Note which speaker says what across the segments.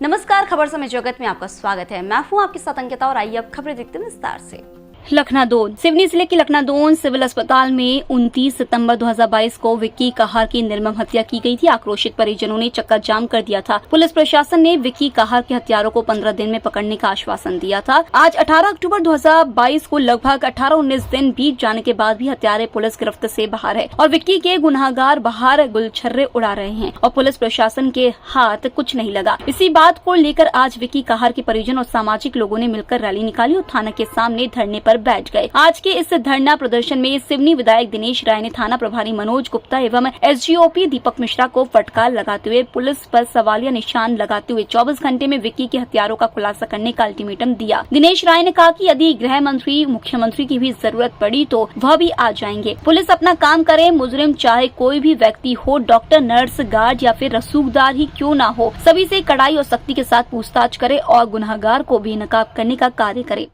Speaker 1: नमस्कार, खबर समय जगत में आपका स्वागत है। मैं हूं आपके साथ अंकिता और आइए अब खबरें देखते हैं विस्तार से। लखनादौन सिवनी जिले के लखनादौन सिविल अस्पताल में 29 सितंबर 2022 को विक्की कहार की निर्मम हत्या की गई थी। आक्रोशित परिजनों ने चक्का जाम कर दिया था। पुलिस प्रशासन ने विक्की कहार के हत्यारों को 15 दिन में पकड़ने का आश्वासन दिया था। आज 18 अक्टूबर 2022 को लगभग 18-19 दिन बीत जाने के बाद भी हत्यारे पुलिस गिरफ्त से बाहर है और विक्की के गुनाहगार बाहर गुलछर्रे उड़ा रहे हैं और पुलिस प्रशासन के हाथ कुछ नहीं लगा। इसी बात को लेकर आज विक्की कहार के परिजन और सामाजिक लोगों ने मिलकर रैली निकाली और थाना के सामने धरने पर बैठ गए। आज के इस धरना प्रदर्शन में सिवनी विधायक दिनेश राय ने थाना प्रभारी मनोज गुप्ता एवं एसडीओपी दीपक मिश्रा को फटकार लगाते हुए पुलिस पर सवालिया निशान लगाते हुए 24 घंटे में विक्की के हत्यारों का खुलासा करने का अल्टीमेटम दिया। दिनेश राय ने कहा कि यदि गृह मंत्री मुख्यमंत्री की भी जरूरत पड़ी तो वह भी आ जाएंगे। पुलिस अपना काम करे, मुजरिम चाहे कोई भी व्यक्ति हो, डॉक्टर, नर्स, गार्ड या फिर रसूखदार ही क्यों ना हो, सभी से कड़ाई और सख्ती के साथ पूछताछ करे और गुनहगार को बेनकाब करने का कार्य करे।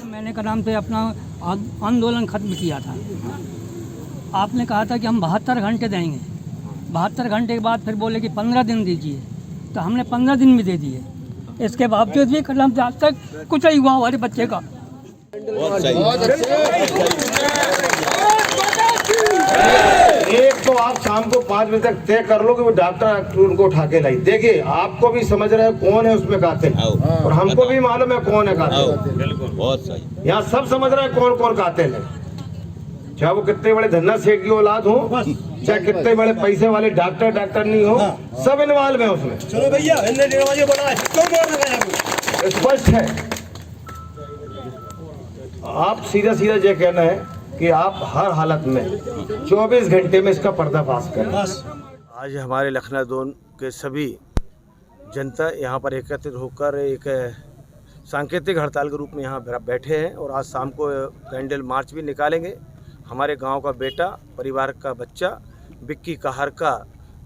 Speaker 2: मैंने का नाम से अपना आंदोलन खत्म किया था। आपने कहा था कि हम 72 घंटे देंगे। 72 घंटे के बाद फिर बोले कि 15 दिन दीजिए, तो हमने 15 दिन भी दे दिए। इसके बावजूद भी कलम से आज तक कुछ नहीं हुआ हमारे बच्चे का।
Speaker 3: एक तो आप शाम को 5 बजे तक तय कर लो कि वो डॉक्टर उनको उठा के लाई। देखिए, आपको भी समझ रहे हैं कौन है उसमें कातिल और हमको भी मालूम है कौन है कातिल।
Speaker 4: बिल्कुल, बहुत सही।
Speaker 3: यहाँ सब समझ रहे हैं कौन कौन कातिल है, चाहे वो कितने बड़े धन्ना सेठ की औलाद हो, चाहे कितने बड़े पैसे वाले डॉक्टर नहीं हो, सब इन्वॉल्व है उसमें।
Speaker 4: चलो भैया,
Speaker 3: स्पष्ट है। आप सीधा ये कहना है कि आप हर हालत में 24 घंटे में इसका पर्दाफाश करें। आज हमारे लखनादौन के सभी जनता यहाँ पर एकत्रित होकर एक सांकेतिक हड़ताल के रूप में यहाँ बैठे हैं और आज शाम को कैंडल मार्च भी निकालेंगे। हमारे गांव का बेटा, परिवार का बच्चा विक्की कहार का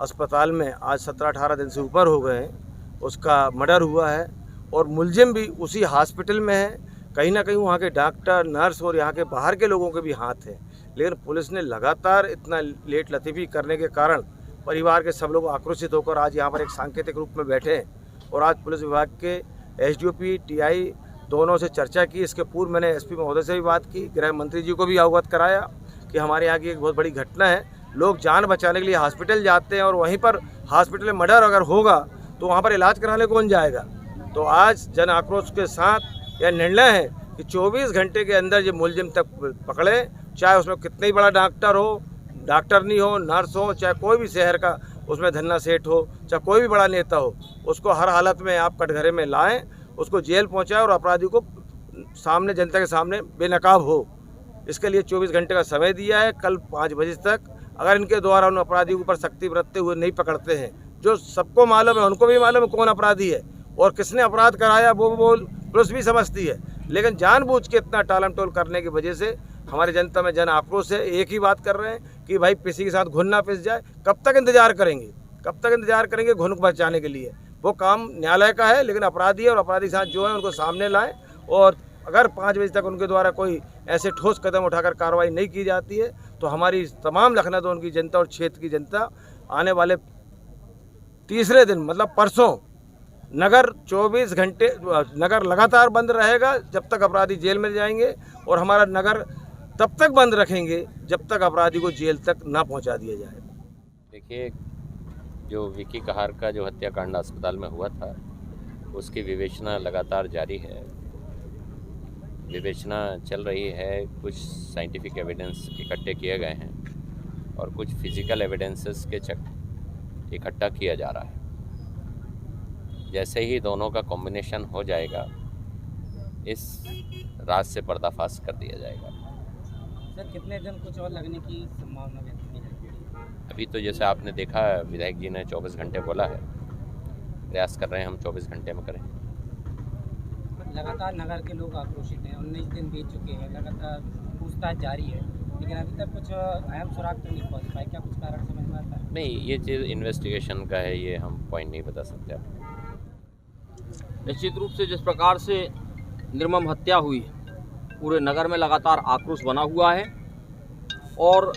Speaker 3: अस्पताल में आज 17-18 दिन से ऊपर हो गए हैं, उसका मर्डर हुआ है और मुलजिम भी उसी हॉस्पिटल में है। कहीं ना कहीं वहाँ के डॉक्टर, नर्स और यहाँ के बाहर के लोगों के भी हाथ है, लेकिन पुलिस ने लगातार इतना लेट लतीफ़ी करने के कारण परिवार के सब लोग आक्रोशित होकर आज यहाँ पर एक सांकेतिक रूप में बैठे हैं। और आज पुलिस विभाग के एसडीओपी, टीआई दोनों से चर्चा की। इसके पूर्व मैंने एसपी महोदय से भी बात की, गृह मंत्री जी को भी अवगत कराया कि हमारे यहाँ की एक बहुत बड़ी घटना है। लोग जान बचाने के लिए हॉस्पिटल जाते हैं और वहीं पर हॉस्पिटल में मर्डर अगर होगा तो वहाँ पर इलाज कराने कौन जाएगा। तो आज जन आक्रोश के साथ यह निर्णय है कि 24 घंटे के अंदर ये मुलजिम तक पकड़े, चाहे उसमें कितने ही बड़ा डॉक्टर हो, डॉक्टर नहीं हो, नर्स हो, चाहे कोई भी शहर का उसमें धन्ना सेठ हो, चाहे कोई भी बड़ा नेता हो, उसको हर हालत में आप कटघरे में लाएं, उसको जेल पहुंचाएं और अपराधी को सामने, जनता के सामने बेनकाब हो। इसके लिए 24 घंटे का समय दिया है। कल 5 बजे तक अगर इनके द्वारा उन अपराधियों के ऊपर सख्ती बरतते हुए नहीं पकड़ते हैं, जो सबको मालूम है, उनको भी मालूम है कौन अपराधी है और किसने अपराध कराया, वो पुलिस भी समझती है, लेकिन जानबूझ के इतना टालम टोल करने की वजह से हमारी जनता में जन आक्रोश है। एक ही बात कर रहे हैं कि भाई किसी के साथ घुन ना पिस जाए। कब तक इंतजार करेंगे, कब तक इंतजार करेंगे घुन को बचाने के लिए? वो काम न्यायालय का है, लेकिन अपराधी है और अपराधी के साथ जो है उनको सामने लाएं। और अगर 5 बजे तक उनके द्वारा कोई ऐसे ठोस कदम उठाकर कार्रवाई नहीं की जाती है तो हमारी तमाम लखनदौन की जनता और क्षेत्र की जनता आने वाले तीसरे दिन, मतलब परसों, नगर 24 घंटे नगर लगातार बंद रहेगा जब तक अपराधी जेल में जाएंगे और हमारा नगर तब तक बंद रखेंगे जब तक अपराधी को जेल तक ना पहुंचा दिया जाए।
Speaker 4: देखिए, जो विक्की कहार का जो हत्याकांड अस्पताल में हुआ था, उसकी विवेचना लगातार जारी है। विवेचना चल रही है, कुछ साइंटिफिक एविडेंस इकट्ठे किए गए हैं और कुछ फिजिकल एविडेंसेस के इकट्ठा किया जा रहा है। जैसे ही दोनों का कॉम्बिनेशन हो जाएगा, इस राज से पर्दाफाश कर दिया जाएगा।
Speaker 2: सर, कितने दिन कुछ और लगने की संभावना व्यक्त की जाती है?
Speaker 4: अभी तो जैसे आपने देखा, विधायक जी ने 24 घंटे बोला है, प्रयास कर रहे हैं हम 24 घंटे में करें।
Speaker 2: लगातार नगर के लोग आक्रोशित हैं, 19 दिन बीत चुके हैं, लगातार पूछताछ जारी है।
Speaker 5: लेकिन अभी तक कुछ अहम सुराग तो नहीं पहुंच पाए, क्या कुछ कारण समझ में आता है?
Speaker 4: नहीं, ये चीज़ इन्वेस्टिगेशन का है, ये हम पॉइंट नहीं बता सकते आपको।
Speaker 6: निश्चित रूप से जिस प्रकार से निर्मम हत्या हुई, पूरे नगर में लगातार आक्रोश बना हुआ है और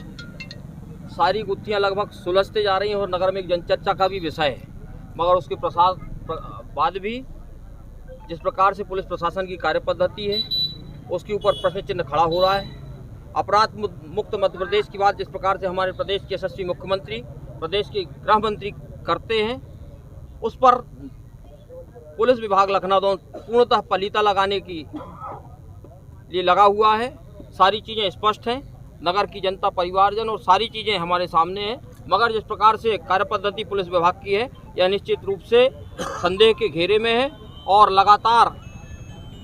Speaker 6: सारी गुत्थियां लगभग सुलझते जा रही हैं और नगर में एक जनचर्चा का भी विषय है। मगर उसके बाद भी जिस प्रकार से पुलिस प्रशासन की कार्यपद्धति है उसके ऊपर प्रश्न चिन्ह खड़ा हो रहा है। अपराध मुक्त मध्य प्रदेश की बात जिस प्रकार से हमारे प्रदेश के यशस्वी मुख्यमंत्री, प्रदेश के गृह मंत्री करते हैं, उस पर पुलिस विभाग लखनऊ पूर्णतः पलीता लगाने की लिए लगा हुआ है। सारी चीज़ें स्पष्ट हैं, नगर की जनता, परिवारजन और सारी चीज़ें हमारे सामने हैं। मगर जिस प्रकार से कार्यपद्धति पुलिस विभाग की है, यह निश्चित रूप से संदेह के घेरे में है और लगातार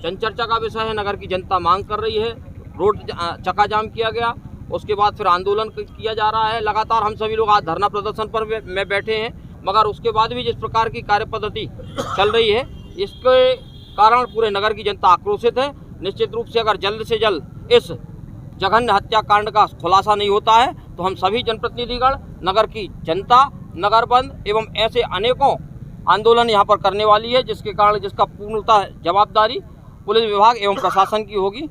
Speaker 6: जनचर्चा का विषय है। नगर की जनता मांग कर रही है, रोड चक्का जाम किया गया, उसके बाद फिर आंदोलन किया जा रहा है। लगातार हम सभी लोग आज धरना प्रदर्शन पर में बैठे हैं, मगर उसके बाद भी जिस प्रकार की कार्यपद्धति चल रही है, इसके कारण पूरे नगर की जनता आक्रोशित है। निश्चित रूप से अगर जल्द से जल्द इस जघन्य हत्याकांड का खुलासा नहीं होता है तो हम सभी जनप्रतिनिधिगण, नगर की जनता, नगर बंद एवं ऐसे अनेकों आंदोलन यहाँ पर करने वाली है, जिसके कारण जिसका पूर्णतः जवाबदारी पुलिस विभाग एवं प्रशासन की होगी।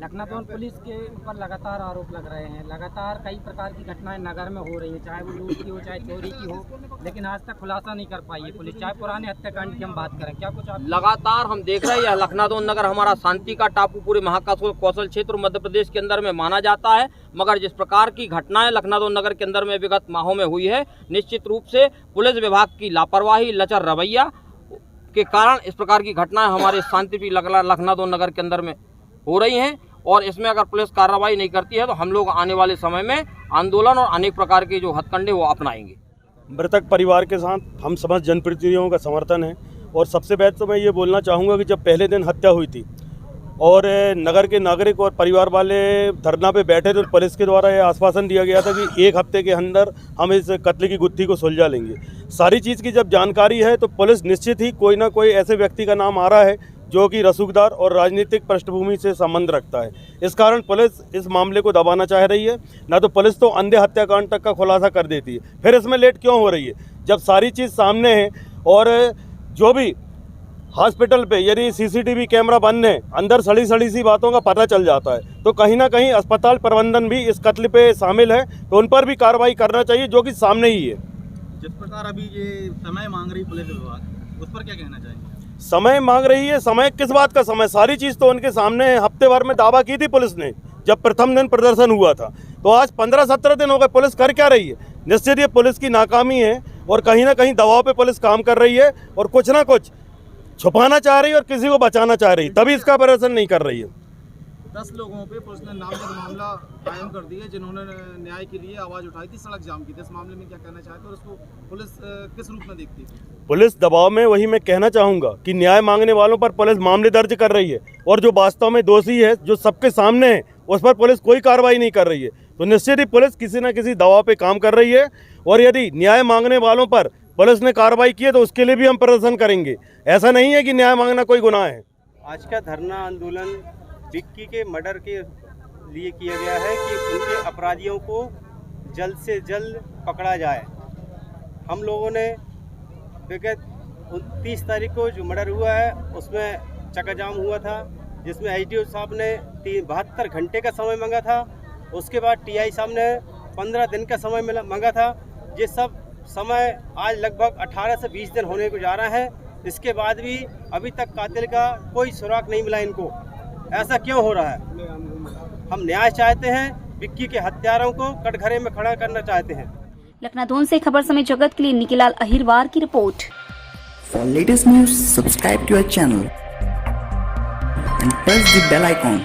Speaker 5: लखनऊ पुलिस के ऊपर लगातार आरोप लग रहे हैं, लगातार कई प्रकार की घटनाएं नगर में हो रही हैं, चाहे वो लूट की हो चाहे चोरी की हो, लेकिन आज तक खुलासा नहीं कर पाई है पुलिस। चाहे पुराने हत्याकांड की हम बात करें, क्या कुछ आप
Speaker 6: लगातार हम देख रहे हैं लखनऊ नगर हमारा शांति का टापू पूरे महाकौशल क्षेत्र मध्य प्रदेश के अंदर में माना जाता है, मगर जिस प्रकार की घटनाएं लखनऊ नगर के अंदर में विगत माहों में हुई है, निश्चित रूप से पुलिस विभाग की लापरवाही, लचर रवैया के कारण इस प्रकार की घटनाएं हमारे शांति लखनऊ नगर के अंदर में हो रही हैं। और इसमें अगर पुलिस कार्रवाई नहीं करती है तो हम लोग आने वाले समय में आंदोलन और अनेक प्रकार के जो हथकंडे वो अपनाएंगे।
Speaker 7: मृतक परिवार के साथ हम समस्त जनप्रतिनिधियों का समर्थन है और सबसे पहले तो मैं ये बोलना चाहूँगा कि जब पहले दिन हत्या हुई थी और नगर के नागरिक और परिवार वाले धरना पे बैठे थे, पुलिस के द्वारा ये आश्वासन दिया गया था कि 1 हफ्ते के अंदर हम इस कत्ल की गुत्थी को सुलझा लेंगे। सारी चीज़ की जब जानकारी है तो पुलिस निश्चित ही कोई ना कोई ऐसे व्यक्ति का नाम आ रहा है जो कि रसूखदार और राजनीतिक पृष्ठभूमि से संबंध रखता है। इस कारण पुलिस इस मामले को दबाना चाह रही है। ना तो पुलिस तो अंधे हत्याकांड तक का खुलासा कर देती है, फिर इसमें लेट क्यों हो रही है जब सारी चीज़ सामने है। और जो भी हॉस्पिटल पे यदि सीसीटीवी कैमरा बंद है, अंदर सड़ी सी बातों का पता चल जाता है, तो कहीं ना कहीं अस्पताल प्रबंधन भी इस कत्ल पे शामिल है, तो उन पर भी कार्रवाई करना चाहिए जो कि सामने ही है।
Speaker 8: जिस प्रकार अभी ये समय मांग रही पुलिस विभाग, उस पर क्या कहना चाहेंगे?
Speaker 7: समय मांग रही है, समय किस बात का समय? सारी चीज़ तो उनके सामने है। हफ्ते भर में दावा की थी पुलिस ने जब प्रथम दिन प्रदर्शन हुआ था, तो आज 15-17 दिन हो गए, पुलिस कर क्या रही है? निश्चित ये पुलिस की नाकामी है और कहीं ना कहीं दबाव पे पुलिस काम कर रही है और कुछ ना कुछ छुपाना चाह रही है और किसी को बचाना चाह रही है, तभी इसका प्रदर्शन नहीं कर रही है।
Speaker 8: 10 लोगों पे पुलिस ने नामजद मामला कायम कर दिया जिन्होंने न्याय के लिए आवाज़ उठाई थी, सड़क जाम की थी। इस मामले में क्या कहना चाहते हो और उसको पुलिस किस रूप में देखती है?
Speaker 7: पुलिस दबाव में, वही मैं कहना चाहूँगा कि न्याय मांगने वालों पर पुलिस मामले दर्ज कर रही है और जो वास्तव में दोषी है, जो सबके सामने है, उस पर पुलिस कोई कार्रवाई नहीं कर रही है। तो निश्चित ही पुलिस किसी न किसी दबाव पे काम कर रही है और यदि न्याय मांगने वालों पर पुलिस ने कार्रवाई की है तो उसके लिए भी हम प्रदर्शन करेंगे। ऐसा नहीं है कि न्याय मांगना कोई गुनाह है।
Speaker 9: आज का धरना आंदोलन विक्की के मर्डर के लिए किया गया है कि उनके अपराधियों को जल्द से जल्द पकड़ा जाए। हम लोगों ने विगत 29 तारीख को जो मर्डर हुआ है उसमें चक्का जाम हुआ था, जिसमें एसडीओ साहब ने 72 घंटे का समय मांगा था। उसके बाद टीआई साहब ने 15 दिन का समय मांगा था। ये सब समय आज लगभग 18 से 20 दिन होने को जा रहा है। इसके बाद भी अभी तक कातिल का कोई सुराग नहीं मिला इनको। ऐसा क्यों हो रहा है? हम न्याय चाहते हैं, विक्की के हत्यारों को कटघरे में खड़ा करना चाहते हैं।
Speaker 1: लखनऊ से खबर समय जगत के लिए निखिलाल अहिरवार की report.
Speaker 10: For latest news, subscribe to our channel and press the bell icon.